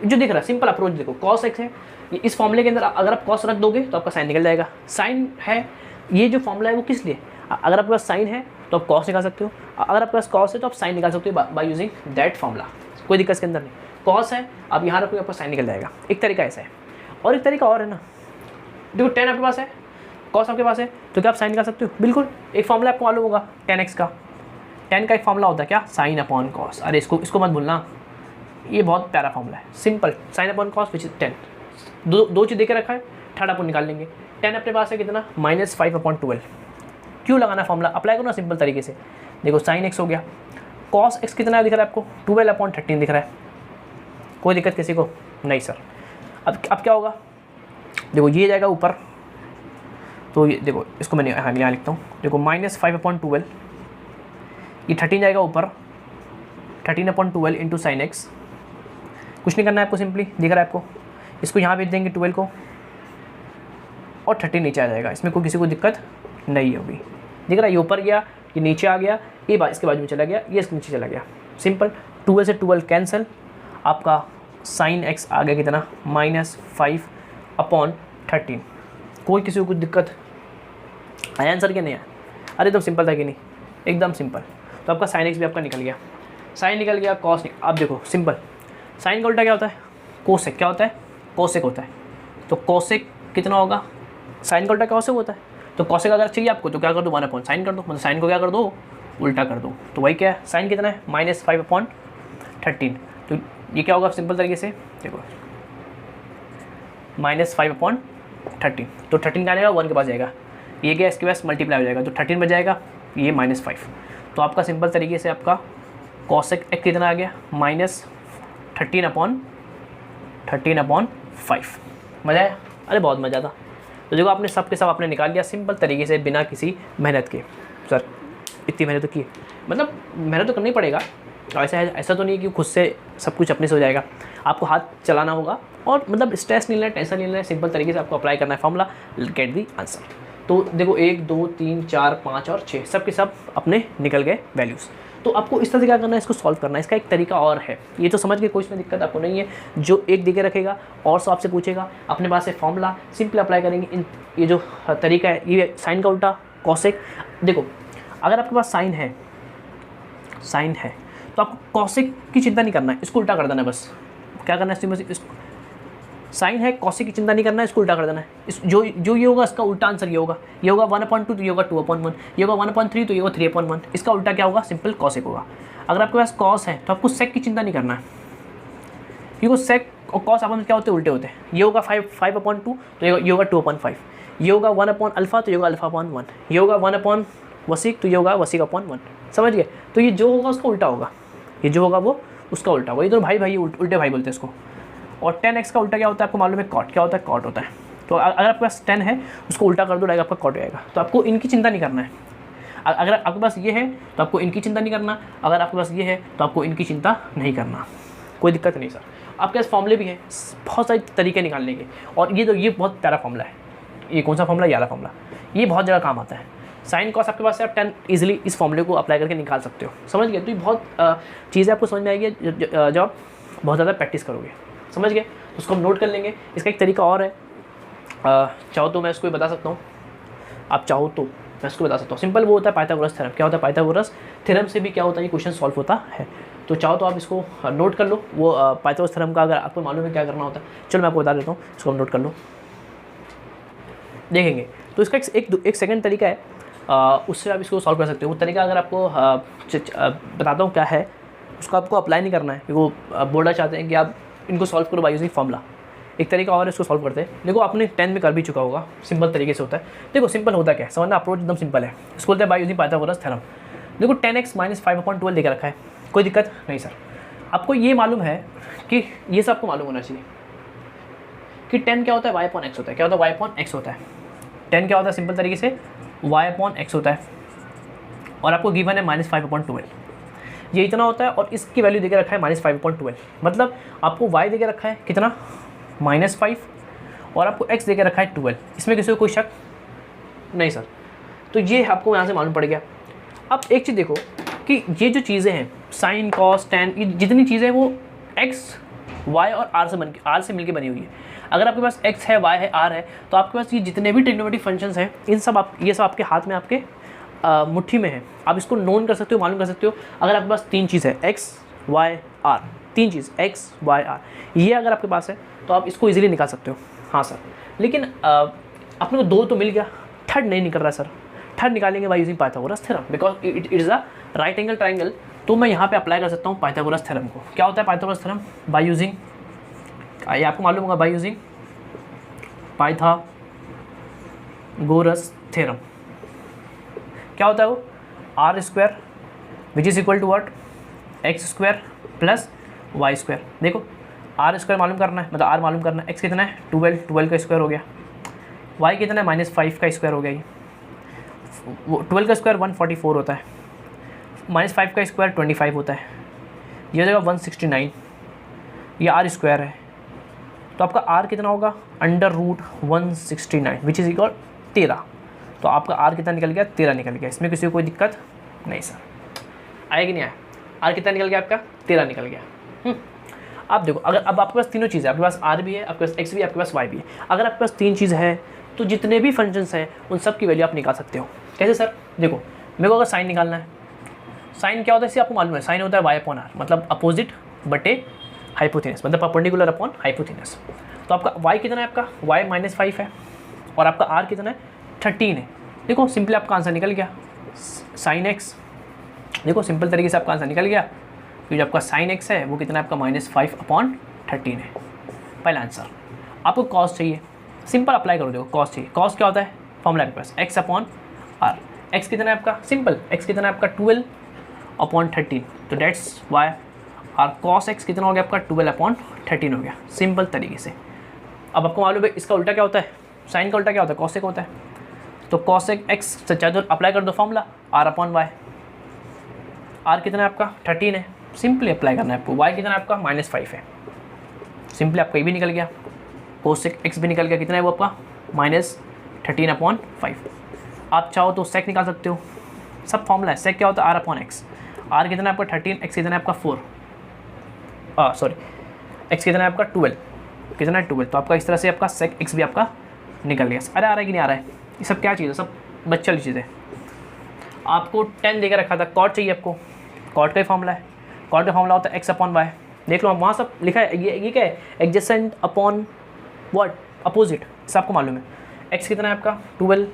जो दिख रहा है सिंपल अप्रोच देखो, कॉस एक्स है, ये इस फॉर्मूले के अंदर अगर आप कॉस रख दोगे तो आपका साइन निकल जाएगा। साइन है, ये जो फॉर्मूला है वो किस लिए, अगर आपके पास साइन है तो आप कॉस निकाल सकते हो, अगर आपके पास कॉस है तो आप साइन निकाल सकते हो बाय यूजिंग दैट फॉर्मूला। कोई दिक्कत इसके अंदर नहीं, कॉस है आप यहाँ रखोगे आपका साइन निकल जाएगा। एक तरीका ऐसा है, और एक तरीका और है ना, देखो 10 आपके पास है, कॉस आपके पास है, तो क्या आप साइन निकाल सकते हो, बिल्कुल। एक फॉर्मूला आपको मालूम होगा 10x का, 10 का एक फॉर्मूला होता है क्या, साइन अपॉन कॉस। अरे इसको मत भूलना, ये बहुत प्यारा फॉर्मूला है, simple sine upon cos which is 10। दो चीज़ देके रखा है, थर्ड अपन निकाल लेंगे। 10 अपने पास है कितना, -5/12। क्यों लगाना फॉर्मूला, अप्लाई करो ना सिंपल तरीके से। देखो साइन एक्स हो गया, कॉस एक्स कितना दिख रहा है आपको, 12/13 दिख रहा है, कोई दिक्कत किसी को नहीं सर। अब क्या होगा, देखो ये जाएगा ऊपर, तो ये देखो इसको मैं यहाँ लिखता हूँ, देखो -5/12, ये 13 जाएगा ऊपर, 13/12 इंटू साइन एक्स। कुछ नहीं करना है आपको, सिंपली दिख रहा है आपको, इसको यहाँ भेज देंगे 12 को और 13 नीचे आ जाएगा, इसमें कोई किसी को दिक्कत नहीं होगी। दिख रहा है, ये ऊपर गया, ये नीचे आ गया, ये इसके बाजू में चला गया, ये इसके नीचे चला गया, सिंपल। 12 से 12 कैंसिल, आपका साइन एक्स आ गया कितना, -5/13। कोई किसी को कुछ दिक्कत आया आंसर क्या नहीं आया? अरे तो सिंपल था कि नहीं, एकदम सिंपल। तो आपका साइन एक्स भी आपका निकल गया, साइन निकल गया, कॉस आप देखो सिंपल, साइन का उल्टा क्या होता है, कोसेक। क्या होता है, कोसेक होता है। तो कोसेक कितना होगा, साइन का उल्टा कोसेक होता है। तो कोसेक अगर चाहिए आपको तो क्या कर दो, 1/sin कर दो, मतलब साइन को क्या कर दो, उल्टा कर दो। तो वही क्या है, साइन कितना है, -5/13। तो ये क्या होगा सिंपल तरीके से, देखो -5/13। तो 13 का आएगा 1 के पास जाएगा, ये क्या इसके पास मल्टीप्लाई हो जाएगा, तो 13 बच जाएगा, ये -5। तो आपका सिंपल तरीके से आपका कॉसेक एक्स कितना आ गया, -13/5। मज़ा आया? अरे बहुत मज़ा था। तो देखो आपने सब के सब आपने निकाल लिया सिंपल तरीके से, बिना किसी मेहनत के। सर इतनी मेहनत तो की, मतलब मेहनत तो करना ही पड़ेगा, ऐसा तो नहीं है कि खुद से सब कुछ अपने से हो जाएगा, आपको हाथ चलाना होगा और मतलब स्ट्रेस नहीं लेना, टेंशन नहीं लेना, सिंपल तरीके से आपको अप्लाई करना है फॉर्मूला, गेट दी आंसर। तो देखो 1 2 3 4 5 और 6 सब के सब अपने निकल गए वैल्यूज़। तो आपको इस तरह से क्या करना है, इसको सॉल्व करना है। इसका एक तरीका और है, ये तो समझ के कोई इसमें दिक्कत आपको नहीं है। जो एक दिखे रखेगा और सब आपसे पूछेगा, अपने पास से फॉर्मूला सिंपल अप्लाई करेंगे। इन ये जो तरीका है, ये साइन का उल्टा कॉसेक। देखो अगर आपके पास साइन है तो आपको कॉसेक की चिंता नहीं करना है, इसको उल्टा कर देना है बस। क्या करना है, इस साइन है, कॉसेक की चिंता नहीं करना है, इसको उल्टा कर देना है। इस जो ये होगा इसका उल्टा आंसर ये होगा 1/2 तो ये होगा 2/1, ये होगा 1/3 तो ये होगा 3/1। इसका उल्टा क्या होगा, सिंपल कॉसेक होगा। अगर आपके पास कॉस है तो आपको सेक की चिंता नहीं करना है, क्योंकि सेक और कॉस आपस में क्या होते हैं, उल्टे होते हैं। ये होगा 5/2 तो ये होगा 2/5, ये होगा 1/α तो ये होगा α/1, ये होगा 1/वसीक तो ये होगा वसीक/1। समझ गए? तो ये जो होगा उसका उल्टा होगा, ये जो होगा वो उसका उल्टा होगा। ये तो भाई उल्टे भाई बोलते हैं इसको। और 10x का उल्टा क्या होता है आपको मालूम है, कॉट। क्या होता है, कॉट होता है। तो अगर आपके पास 10 है उसको उल्टा कर दो, डायरेक्ट आपका कॉट आएगा। तो आपको इनकी चिंता नहीं करना है। अगर आपके पास ये है तो आपको इनकी चिंता नहीं करना, अगर आपके पास ये है तो आपको इनकी चिंता नहीं करना, कोई दिक्कत नहीं सर। आपके पास फॉर्मूले भी हैं, बहुत सारे तरीके निकालने के। और ये बहुत प्यारा फॉर्मूला है। ये कौन सा फॉर्मूला, ये वाला फॉर्मूला, ये बहुत जगह काम आता है। साइन कॉस आपके पास है, आप 10 ईजिली इस फॉर्मूले को अप्लाई करके निकाल सकते हो। समझ गए? तो ये बहुत चीज़ें आपको समझ में आएगी जब आप बहुत ज़्यादा प्रैक्टिस करोगे। समझ गए? तो उसको हम नोट कर लेंगे। इसका एक तरीका और है, चाहो तो मैं इसको बता सकता हूँ, आप चाहो तो मैं इसको बता सकता हूँ। सिंपल वो होता है पाइथागोरस थ्योरम। क्या होता है, पाइथागोरस थ्योरम से भी क्या होता है, ये क्वेश्चन सॉल्व होता है। तो चाहो तो आप इसको नोट कर लो, वो पाइथागोरस थ्योरम का अगर आपको मालूम है क्या करना होता है। चलो मैं आपको बता देता हूँ, इसको हम नोट कर लो, देखेंगे। तो इसका एक सेकंड तरीका है, उससे आप इसको सॉल्व कर सकते हो। वो तरीका अगर आपको बताता हूँ क्या है, उसको आपको अप्लाई नहीं करना है, वो बोर्डर चाहते हैं कि आप इनको सॉल्व करो बाय यूजिंग फॉर्मूला। एक तरीका और है, इसको सॉल्व करते हैं। देखो आपने 10 में कर भी चुका होगा, सिंपल तरीके से होता है। देखो सिंपल होता क्या है, समझना, अप्रोच एकदम सिंपल है। इसको बोलते हैं बाय यूजिंग पाइथागोरस थ्योरम। देखो 10x - 5/12 लेकर रखा है, कोई दिक्कत नहीं सर। आपको ये मालूम है कि ये सब आपको मालूम होना चाहिए कि 10 क्या होता है, y/x होता है। क्या होता है, y/x होता है। 10 क्या होता है, सिंपल तरीके से y/x होता है। और आपको गिवन है -5/12, ये इतना होता है। और इसकी वैल्यू देके रखा है -5/12, मतलब आपको y देके रखा है कितना, -5, और आपको x देके रखा है 12। इसमें किसी को कोई शक नहीं सर। तो ये आपको यहाँ से मालूम पड़ गया। अब एक चीज़ देखो कि ये जो चीज़ें हैं, साइन कॉस टेन, ये जितनी चीज़ें हैं वो x, y और r से मिलकर बनी हुई है। अगर आपके पास x है, y है, r है, तो आपके पास ये जितने भी ट्रिग्नोमेट्रिक फंक्शंस हैं, ये सब आपके हाथ में, आपके मुट्ठी में है। आप इसको नोन कर सकते हो, मालूम कर सकते हो। अगर आपके पास 3 चीज़ है, x, y, r, 3 चीज़ x, y, r, ये अगर आपके पास है तो आप इसको इजीली निकाल सकते हो। हाँ सर, लेकिन अपने को 2 तो मिल गया, थर्ड नहीं निकल रहा सर। थर्ड निकालेंगे by using Pythagoras theorem, because it is a right angle triangle. तो मैं यहाँ पे अप्लाई कर सकता हूँ पाइथागोरस थ्योरम को। क्या होता है पाइथागोरस थ्योरम, बाय यूजिंग, ये आपको मालूम होगा, बाय यूजिंग पाइथागोरस थ्योरम। क्या होता है वो, r² which is equal to what, x² plus y²। देखो आर स्क्वायर मालूम करना है, मतलब आर मालूम करना है। एक्स कितना है 12, 12 का स्क्वायर हो गया। वाई कितना है -5 का स्क्वायर हो गया। ये 12 का स्क्वायर 144 होता है, -5 का स्क्वायर 25 होता है, ये हो जाएगा 169। ये आर स्क्वायर है, तो आपका आर कितना होगा √169 विच इज़ इक्वल 13। तो आपका आर कितना निकल गया 13 निकल गया। इसमें किसी को कोई दिक्कत नहीं सर, आया कि नहीं आया? आर कितना निकल गया आपका 13 निकल गया। आप देखो, अगर अब आपके पास तीनों चीज़ है, आपके पास आर भी है, आपके पास एक्स भी है, आपके पास वाई भी है। अगर आपके पास 3 चीज़ है तो जितने भी फंक्शंस हैं उन सब की वैल्यू आप निकाल सकते हो। कैसे सर? देखो, मेरे को अगर साइन निकालना है, साइन क्या होता है इसे आपको मालूम है, साइन होता है y/r, मतलब अपोजिट बटे हाइपोथेनस, मतलब परपेंडिकुलर अपॉन हाइपोथेनस। तो आपका y कितना है, आपका y -5 है और आपका r कितना है 13 है। देखो सिंपली आपका आंसर निकल गया साइन x। देखो सिंपल तरीके से आपका आंसर निकल गया, क्योंकि जो आपका साइन x है वो कितना है आपका -5/13 है। पहला आंसर। आपको कॉस चाहिए, सिंपल अप्लाई करो। देखो कॉस चाहिए, कॉस क्या होता है फॉर्मूला के पास x/r। x कितना है आपका, सिंपल x कितना है आपका 12/13, तो that's why r cos x कितना हो गया आपका 12/13 हो गया, सिंपल तरीके से। अब आपको मालूम है इसका उल्टा क्या होता है, साइन का उल्टा क्या होता है कॉसेक होता है। तो कॉसेक x चाहे तो अप्लाई कर दो फॉर्मूला r/y। r कितना है आपका 13 है, सिंपली अप्लाई करना है आपको। y कितना है आपका -5 है, सिंपली आपका ये भी निकल गया, कोसेक x भी निकल गया, कितना है वो आपका -13/5। आप चाहो तो सेक निकाल सकते हो, सब फॉर्मूला है। सेक क्या होता है r/x। r कितना है आपका 13, x कितना है आपका 4, सॉरी x कितना है आपका 12, कितना है 12। तो आपका इस तरह से आपका सेक x भी आपका निकल गया। अरे आ रहा है कि नहीं आ रहा है? ये सब क्या चीज़ है, सब बच्चे वाली चीज़ें। आपको 10 देकर रखा था, कॉट चाहिए आपको, कॉट का ही फॉर्मूला है। कॉट का फॉर्मूला होता है x/y। देख लो वहाँ सब लिखा है, ये क्या है एडजेसेंट अपॉन व्हाट अपोजिट, सब आपको मालूम है। x कितना है आपका 12,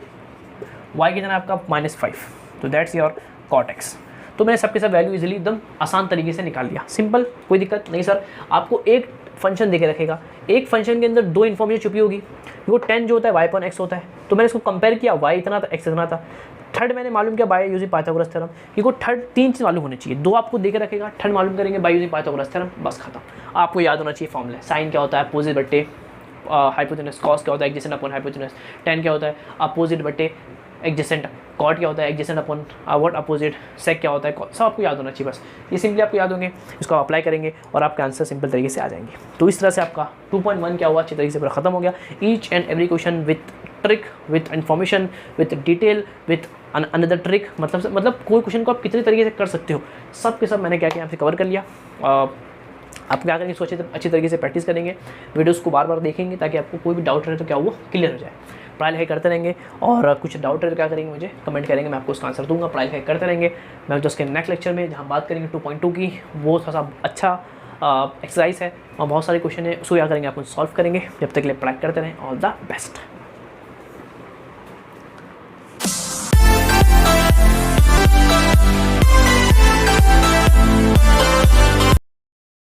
y कितना है आपका -5, तो दैट्स योर कॉट x। तो मैंने सबके सब वैल्यू इजीली एकदम आसान तरीके से निकाल लिया, सिंपल, कोई दिक्कत नहीं सर। आपको एक फंक्शन देके रखेगा, एक फंक्शन के अंदर 2 इन्फॉर्मेशन छुपी होगी। वो 10 जो होता है y/x होता है, तो मैंने इसको कंपेयर किया, y इतना था x इतना था। थर्ड मैंने मालूम किया बाय यूजिंग पाइथागोरस थ्योरम, क्योंकि थर्ड 3 चीज़ मालूम होनी चाहिए, 2 आपको देके रखेगा, थर्ड मालूम करेंगे बाय यूजिंग पाइथागोरस थ्योरम, बस खत्म। आपको याद होना चाहिए फॉर्मूला, साइन क्या होता है अपोजिट बट्टे हाइपोटेनस, कॉस क्या होता है एडजेसेंट अपॉन हाइपोटेनस, tan क्या होता है अपोजिट बट्टे एडजेसेंट, कॉट क्या होता है एडजेसेंट अपॉन व्हाट अपोजिट, सेक क्या होता है, सब आपको याद होना चाहिए। बस ये सिंपली आपको याद होंगे, इसको आप अप्लाई करेंगे और आपके आंसर सिंपल तरीके से आ जाएंगे। तो इस तरह से आपका 2.1 क्या हुआ अच्छी तरीके से पूरा खत्म हो गया। Each and every question with trick, with information, with detail, with another trick, मतलब कोई क्वेश्चन को आप कितने तरीके से कर सकते हो, सब के सब मैंने क्या किया आपसे कवर कर लिया। आप क्या करेंगे, सोचे अच्छी तरीके से प्रैक्टिस करेंगे, वीडियोस को बार बार देखेंगे ताकि आपको कोई भी डाउट रहे तो क्या वो क्लियर हो जाए। पढ़ाई लिखाई करते रहेंगे और कुछ डाउट रहे तो क्या करेंगे मुझे कमेंट करेंगे, मैं आपको उसका आंसर दूंगा। पढ़ाई लिखाई करते रहेंगे। मैं जो उसके नेक्स्ट लेक्चर में जहाँ बात करेंगे 2.2 की, वो थोड़ा सा अच्छा एक्सरसाइज है और बहुत सारे क्वेश्चन है, उसको क्या करेंगे आप सॉल्व करेंगे। जब तक के लिए पढ़ाई करते रहें, ऑल द बेस्ट।